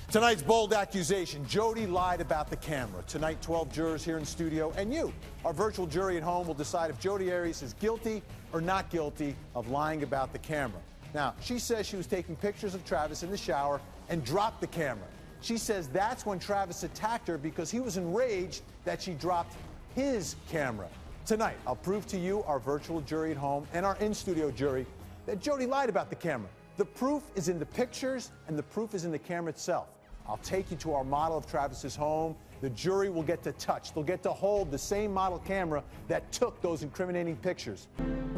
Tonight's bold accusation, Jodi lied about the camera. Tonight, 12 jurors here in studio, and you, our virtual jury at home, will decide if Jodi Arias is guilty or not guilty of lying about the camera. Now, she says she was taking pictures of Travis in the shower and dropped the camera. She says that's when Travis attacked her because he was enraged that she dropped his camera. Tonight, I'll prove to you, our virtual jury at home, and our in-studio jury, that Jodi lied about the camera. The proof is in the pictures, and the proof is in the camera itself. I'll take you to our model of Travis's home. The jury will get to touch. They'll get to hold the same model camera that took those incriminating pictures.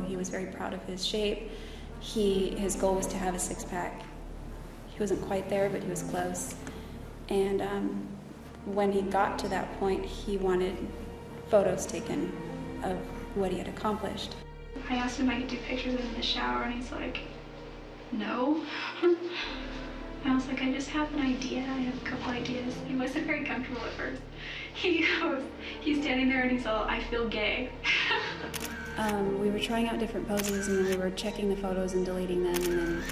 He was very proud of his shape. His goal was to have a six-pack. He wasn't quite there, but he was close. And when he got to that point, he wanted photos taken of what he had accomplished. I asked him if I could do pictures of him in the shower, and he's like, no. I was like, I just have an idea. I have a couple ideas. He wasn't very comfortable at first. He's standing there and he's all, I feel gay. We were trying out different poses, and then we were checking the photos and deleting them, and then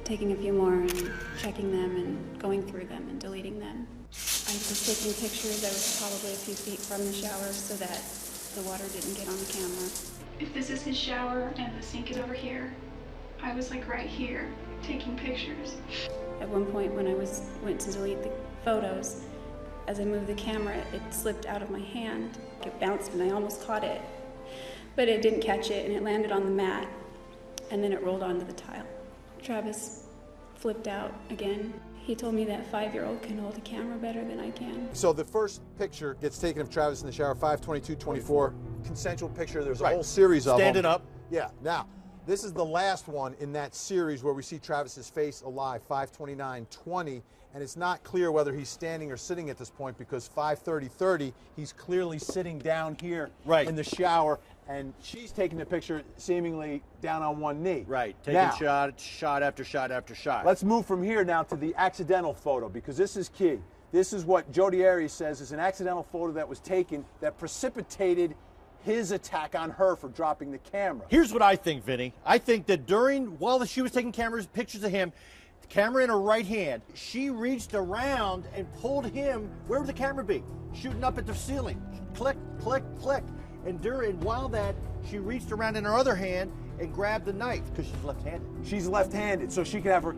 taking a few more and checking them and going through them and deleting them. I was taking pictures. I was probably a few feet from the shower so that the water didn't get on the camera. If this is his shower and the sink is over here, I was like right here taking pictures. At one point when I went to delete the photos, as I moved the camera, it slipped out of my hand. It bounced and I almost caught it, but it didn't catch it, and it landed on the mat, and then it rolled onto the tile. Travis flipped out again. He told me that 5-year-old can hold a camera better than I can. So the first picture gets taken of Travis in the shower, 5/22/24. Consensual picture. There's a whole series of them. Standing up. Yeah. Now, this is the last one in that series where we see Travis's face alive, 5/29/20, and it's not clear whether he's standing or sitting at this point because 5/30/30, he's clearly sitting down here in the shower, and she's taking the picture seemingly down on one knee. Right, taking shot after shot after shot. Let's move from here now to the accidental photo, because this is key. This is what Jodi Arias says is an accidental photo that was taken that precipitated his attack on her for dropping the camera. Here's what I think, Vinny. I think that while she was taking pictures of him, the camera in her right hand, she reached around and pulled him. Where would the camera be? Shooting up at the ceiling. Click, click, click. And while that, she reached around in her other hand and grabbed the knife because she's left-handed. She's left-handed, so she can have her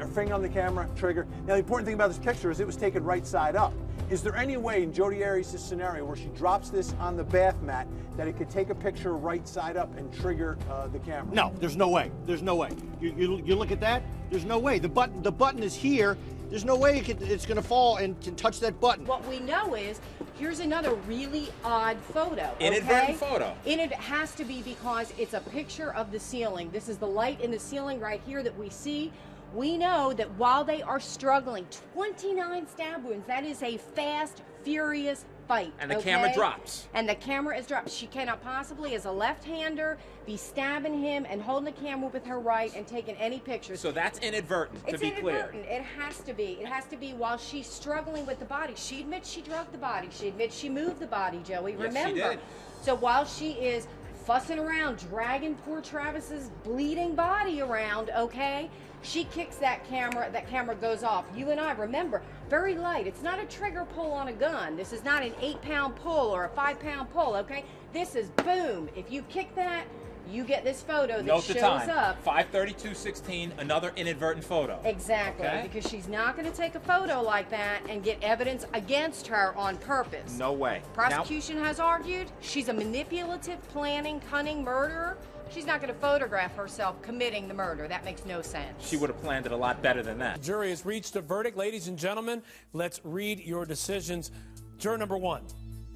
finger on the camera, trigger. Now, the important thing about this picture is it was taken right side up. Is there any way in Jodi Arias' scenario where she drops this on the bath mat that it could take a picture right side up and trigger the camera? No, there's no way. There's no way. You look at that. There's no way. The button is here. There's no way it's going to fall and can touch that button. What we know is, here's another really odd photo. Inadvertent photo. It has to be because it's a picture of the ceiling. This is the light in the ceiling right here that we see. We know that while they are struggling, 29 stab wounds, that is a fast, furious fight. And the camera drops. And the camera is dropped. She cannot possibly, as a left-hander, be stabbing him and holding the camera with her right and taking any pictures. So that's inadvertent, to be clear. It's inadvertent. It has to be. It has to be while she's struggling with the body. She admits she drugged the body. She admits she moved the body, Joey. Yes, Remember. she did. So while she is fussing around, dragging poor Travis's bleeding body around, okay? She kicks that camera goes off. You and I, remember, very light. It's not a trigger pull on a gun. This is not an 8-pound pull or a 5-pound pull, okay? This is boom. If you kick that, you get this photo that Note shows the time. up. 5/32/16, another inadvertent photo. Exactly, okay? Because she's not going to take a photo like that and get evidence against her on purpose. No way. Prosecution has argued she's a manipulative, planning, cunning murderer. She's not going to photograph herself committing the murder. That makes no sense. She would have planned it a lot better than that. The jury has reached a verdict. Ladies and gentlemen, let's read your decisions. Juror number 1,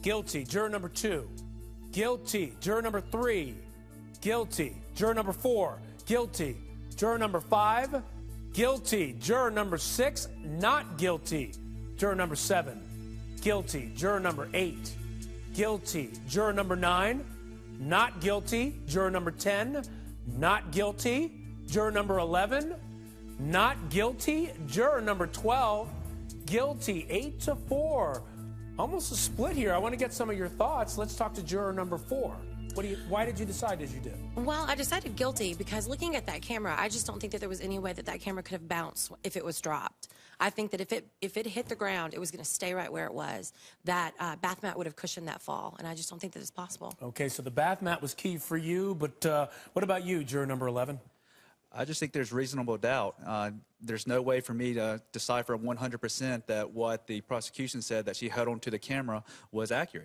guilty. Juror number 2, guilty. Juror number 3, guilty. Juror number 4, guilty. Juror number 5, guilty. Juror number 6, not guilty. Juror number 7, guilty. Juror number 8, guilty. Juror number 9, not guilty. Juror number 10, not guilty. Juror number 11, not guilty. Juror number 12, guilty. 8-4. Almost a split here. I want to get some of your thoughts. Let's talk to juror number 4. Why did you decide as you did? Well, I decided guilty because looking at that camera, I just don't think that there was any way that that camera could have bounced if it was dropped. I think that if it hit the ground, it was going to stay right where it was. That bath mat would have cushioned that fall, and I just don't think that it's possible. Okay, so the bath mat was key for you, but what about you, juror number 11? I just think there's reasonable doubt. There's no way for me to decipher 100% that what the prosecution said that she held onto the camera was accurate.